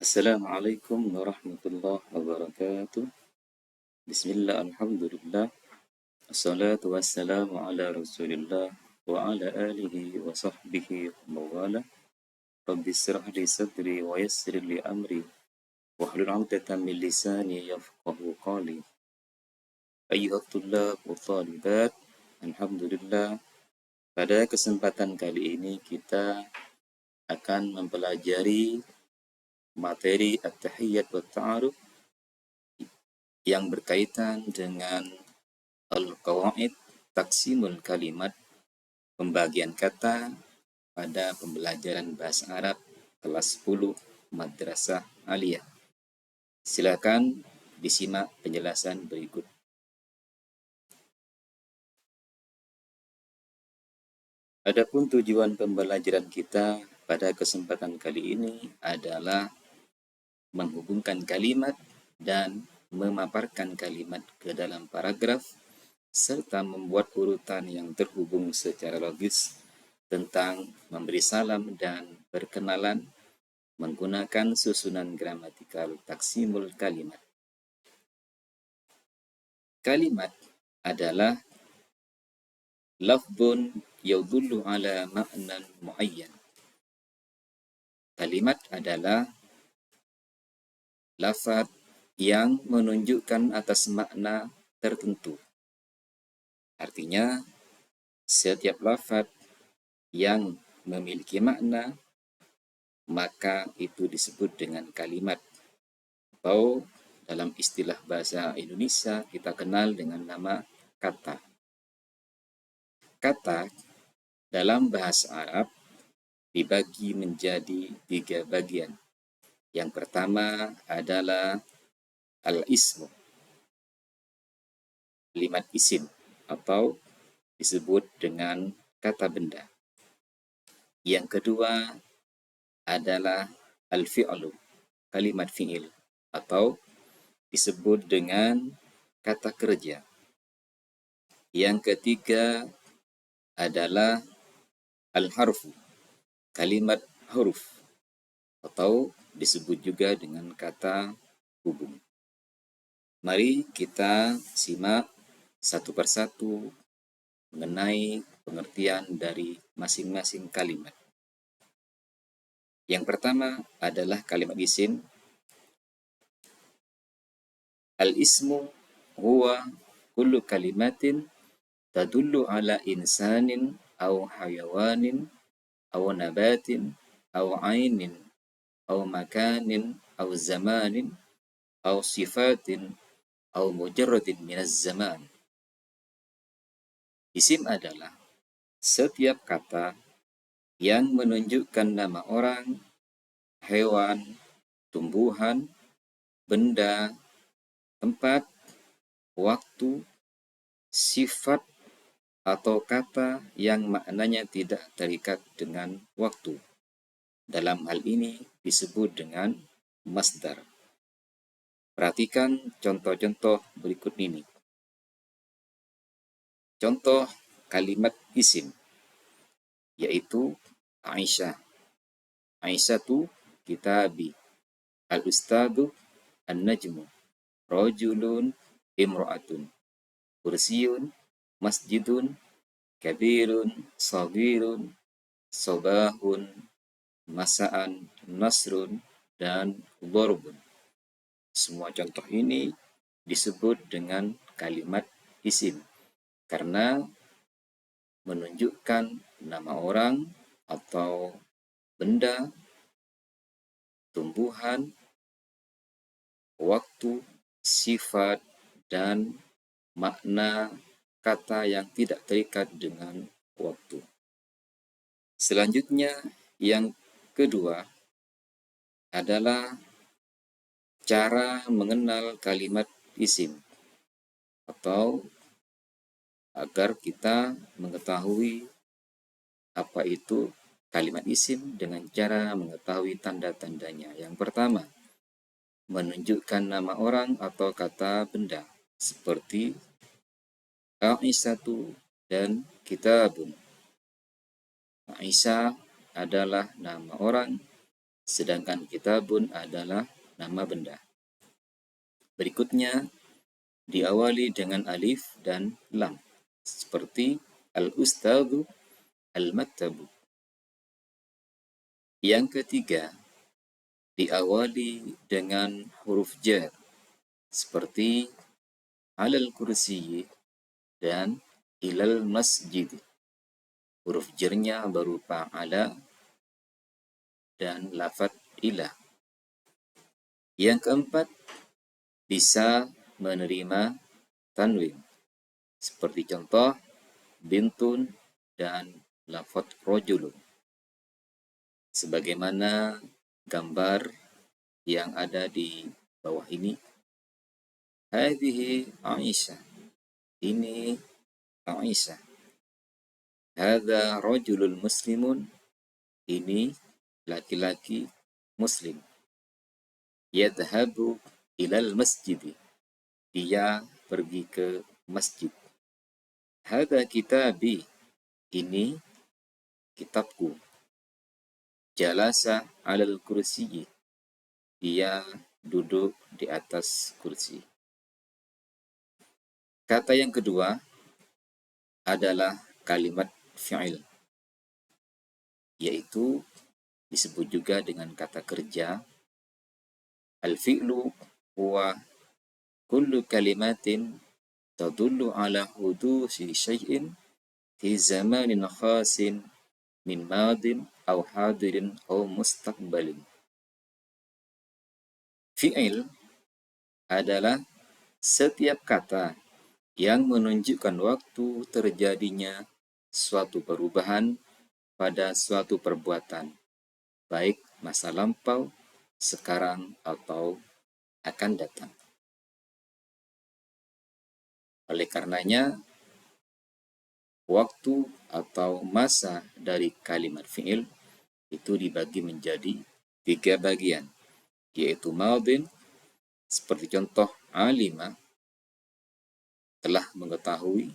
Assalamualaikum warahmatullahi wabarakatuh. Bismillah, alhamdulillah. Assalatu wassalamu ala rasulillah wa ala alihi wa sahbihi wa mawala. Rabbi israh li sadri wa yassir li amri wahlul 'uqdatam min lisani yafqahu qawli. Ayyuhat tullab wa talibat, alhamdulillah. Pada kesempatan kali ini kita akan mempelajari materi at-tahiyyat wa ta'aruf yang berkaitan dengan al-qawaid taksimul kalimat, pembagian kata pada pembelajaran bahasa Arab kelas 10 Madrasah Aliyah. Silakan disimak penjelasan berikut. Adapun tujuan pembelajaran kita pada kesempatan kali ini adalah menghubungkan kalimat dan memaparkan kalimat ke dalam paragraf serta membuat urutan yang terhubung secara logis tentang memberi salam dan berkenalan menggunakan susunan gramatikal taksimul kalimat. Kalimat adalah lafdun yadullu ala ma'nan muayyan. Kalimat adalah lafaz yang menunjukkan atas makna tertentu. Artinya, setiap lafaz yang memiliki makna, maka itu disebut dengan kalimat. Atau dalam istilah bahasa Indonesia kita kenal dengan nama kata. Kata dalam bahasa Arab dibagi menjadi 3 bagian. Yang pertama adalah al-ismu, kalimat isim atau disebut dengan kata benda. Yang kedua adalah al-fi'lu, kalimat fi'il atau disebut dengan kata kerja. Yang ketiga adalah al-harfu, kalimat huruf atau disebut juga dengan kata hubung. Mari kita simak satu persatu mengenai pengertian dari masing-masing kalimat. Yang pertama adalah kalimat isim. Al-ismu huwa kullu kalimatin tadullu ala insanin aw hayawanin aw nabatin aw ainin aw makanin aw zamanin aw sifatin aw mujarradin minaz zaman. Isim adalah setiap kata yang menunjukkan nama orang, hewan, tumbuhan, benda, tempat, waktu, sifat, atau kata yang maknanya tidak terikat dengan waktu. Dalam hal ini disebut dengan masdar. Perhatikan contoh-contoh berikut ini. Contoh kalimat isim, yaitu Aisyah. Aisyatu kitabi, al-ustadu an-najmu, rajulun imra'atun, kursiyun masjidun, kabirun sagirun, sobahun, masaan, nasrun, dan dharbun. Semua contoh ini disebut dengan kalimat isim karena menunjukkan nama orang atau benda, tumbuhan, waktu, sifat, dan makna kata yang tidak terikat dengan waktu. Selanjutnya, yang kedua adalah cara mengenal kalimat isim atau agar kita mengetahui apa itu kalimat isim dengan cara mengetahui tanda-tandanya. Yang pertama, menunjukkan nama orang atau kata benda seperti Aisyatu dan kitabun. Aisyah adalah nama orang, sedangkan kitabun adalah nama benda. Berikutnya diawali dengan alif dan lam, seperti al-ustadzu, al-maktabu. Yang ketiga diawali dengan huruf jar, seperti alal kursiyi dan ilal masjid. Huruf jarnya berupa ala dan lafadz ila. Yang keempat, bisa menerima tanwin, seperti contoh bintun dan lafadz rojulun, sebagaimana gambar yang ada di bawah ini. Hadhihi Aisyah, ini Aisyah. Hadza rajulul muslimun, ini laki-laki muslim. Yadhabu ilal masjid, dia pergi ke masjid. Hadza kitabi, ini kitabku. Jalasa alal kursiyi, dia duduk di atas kursi. Kata yang kedua adalah kalimat fi'il, yaitu disebut juga dengan kata kerja. Al-fi'lu huwa kullu kalimatin tadullu ala hudusi syai'in fi zamanin khasin min madin aw hadirin aw mustaqbalin. Fi'il adalah setiap kata yang menunjukkan waktu terjadinya suatu perubahan pada suatu perbuatan, baik masa lampau, sekarang, atau akan datang. Oleh karenanya, waktu atau masa dari kalimat fi'il itu dibagi menjadi 3 bagian, yaitu madin, seperti contoh alima, telah mengetahui,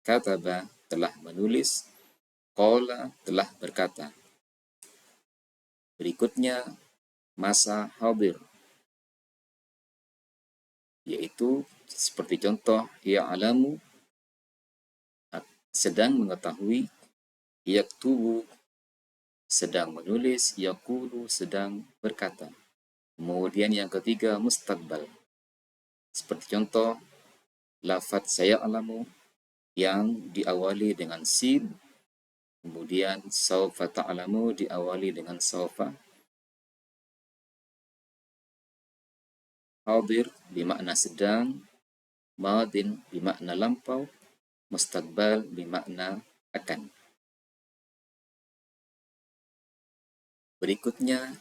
kataba, telah menulis, qala, telah berkata. Berikutnya masa hadir, yaitu seperti contoh ya'lamu, sedang mengetahui, yaktubu, sedang menulis, yaqulu, sedang berkata. Kemudian yang ketiga mustaqbal, seperti contoh lafadz saya'lamu yang diawali dengan sin, kemudian saufa ta'lamu diawali dengan saufa. Hadir bermakna sedang, madin bermakna lampau, mustaqbal bermakna akan. Berikutnya,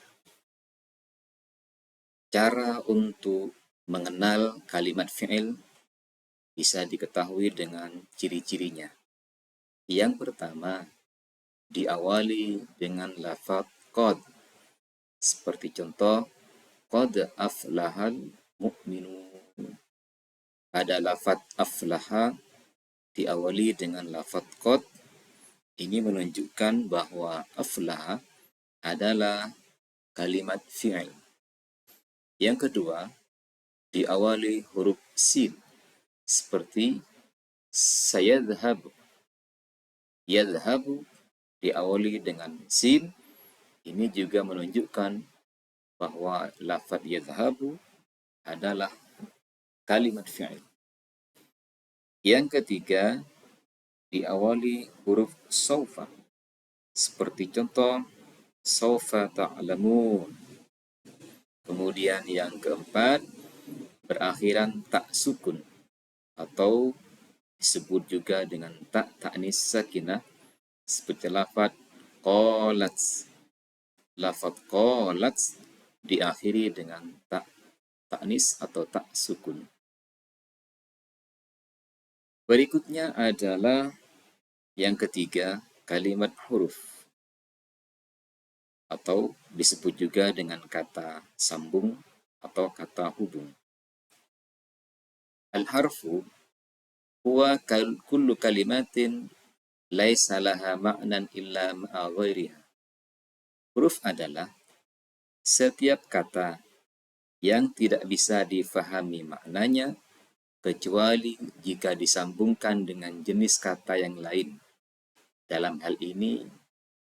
cara untuk mengenal kalimat fi'il bisa diketahui dengan ciri-cirinya. Yang pertama, diawali dengan lafadz qad, seperti contoh qad aflahal mu'minun. Pada lafadz aflaha diawali dengan lafadz qad, ini menunjukkan bahwa aflaha adalah kalimat fi'il. Yang kedua, diawali huruf sin, seperti sayadhhabu. Yadhhabu diawali dengan sin, ini juga menunjukkan bahwa lafadz yadhhabu adalah kalimat fi'il. Yang ketiga, diawali huruf saufa, seperti contoh saufa ta'lamun. Kemudian yang keempat, berakhiran tak sukun, atau disebut juga dengan tak ta'nis sakinah, seperti lafadz qalat. Lafadz qalat diakhiri dengan tak ta'nis atau tak sukun. Berikutnya adalah yang ketiga, kalimat huruf, atau disebut juga dengan kata sambung atau kata hubung. Al-harfu huwa kullu kalimatin laisa laha ma'nan illa ma'a ghairiha. Huruf adalah setiap kata yang tidak bisa difahami maknanya kecuali jika disambungkan dengan jenis kata yang lain. Dalam hal ini,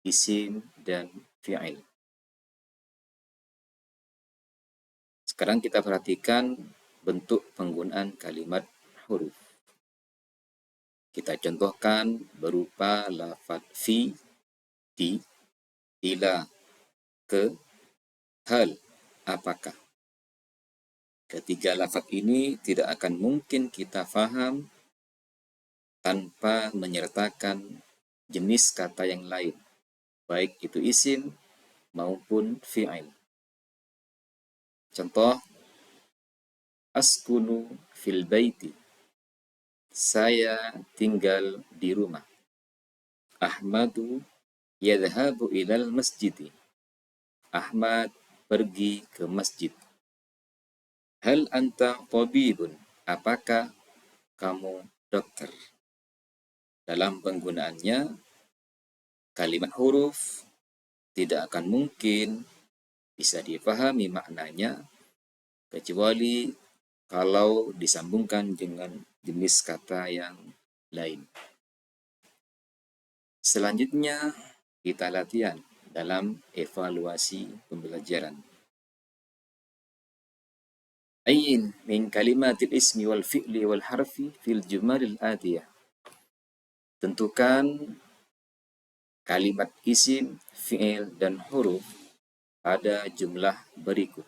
isim dan fi'il. Sekarang kita perhatikan bentuk penggunaan kalimat huruf. Kita contohkan berupa lafaz fi, di, ila, ke, hal, apakah. Ketiga lafaz ini tidak akan mungkin kita faham tanpa menyertakan jenis kata yang lain, baik itu isim maupun fi'il. Contoh, askunu fil baiti. Saya tinggal di rumah. Ahmadu yadhabu ilal masjidi. Ahmad pergi ke masjid. Hal anta tabibun. Apakah kamu dokter? Dalam penggunaannya, kalimat huruf tidak akan mungkin bisa dipahami maknanya kecuali kalau disambungkan dengan jenis kata yang lain. Selanjutnya, kita latihan dalam evaluasi pembelajaran. Ayin min kalimatil ismi wal fi'li wal harfi fil jumalil atiyah. Tentukan kalimat isim, fi'il, dan huruf pada jumlah berikut.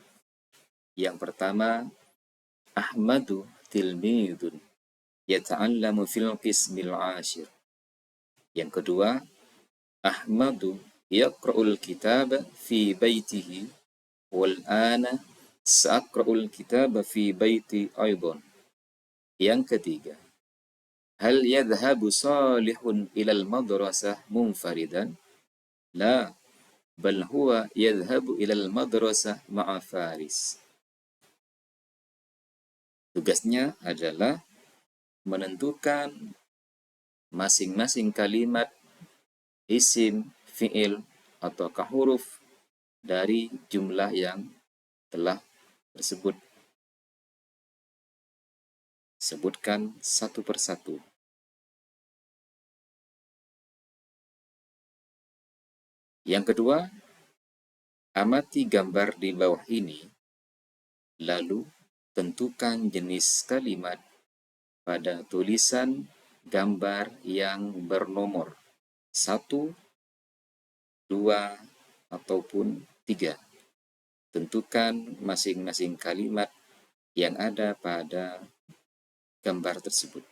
Yang pertama, Ahmadu tilmidun yata'allamu fil qismil ashir. Yang kedua, Ahmadu yaqra'ul kitaba fi baitihi wal ana sa'aqra'ul kitaba fi baiti aidan. Yang ketiga, hal yadhhabu salihun ilal madrasah munfaridan? La, bal huwa yadhhabu ilal madrasah ma'a faris. Tugasnya adalah menentukan masing-masing kalimat isim, fi'il, ataukah huruf dari jumlah yang telah tersebut. Sebutkan satu persatu. Yang kedua, amati gambar di bawah ini, lalu tentukan jenis kalimat pada tulisan gambar yang bernomor 1, 2, ataupun 3. Tentukan masing-masing kalimat yang ada pada gambar tersebut.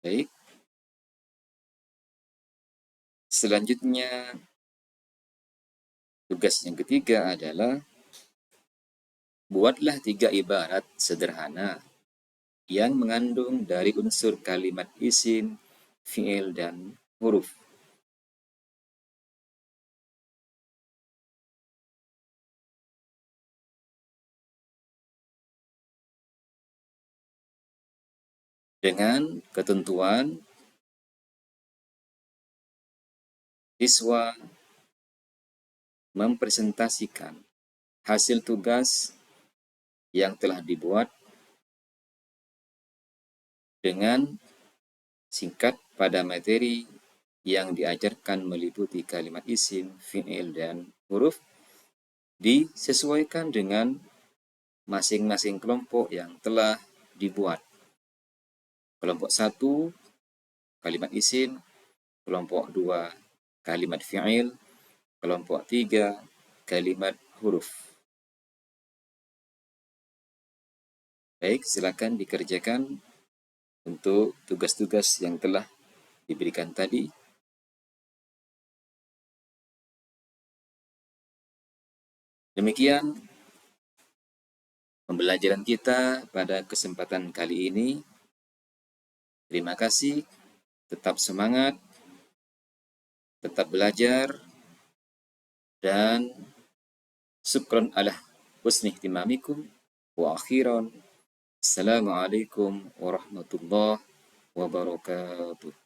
Baik. Selanjutnya, tugas yang ketiga adalah buatlah 3 ibarat sederhana yang mengandung dari unsur kalimat isim, fi'il, dan huruf. Dengan ketentuan siswa mempresentasikan hasil tugas yang telah dibuat dengan singkat pada materi yang diajarkan meliputi kalimat isim, fi'il, dan huruf disesuaikan dengan masing-masing kelompok yang telah dibuat. Kelompok 1, kalimat isim. Kelompok 2, kalimat fi'il. Kelompok 3, kalimat huruf. Baik, silakan dikerjakan untuk tugas-tugas yang telah diberikan tadi. Demikian pembelajaran kita pada kesempatan kali ini. Terima kasih, tetap semangat, tetap belajar, dan syukran ala husni ihtimamikum wa akhiran. Assalamualaikum warahmatullahi wabarakatuh.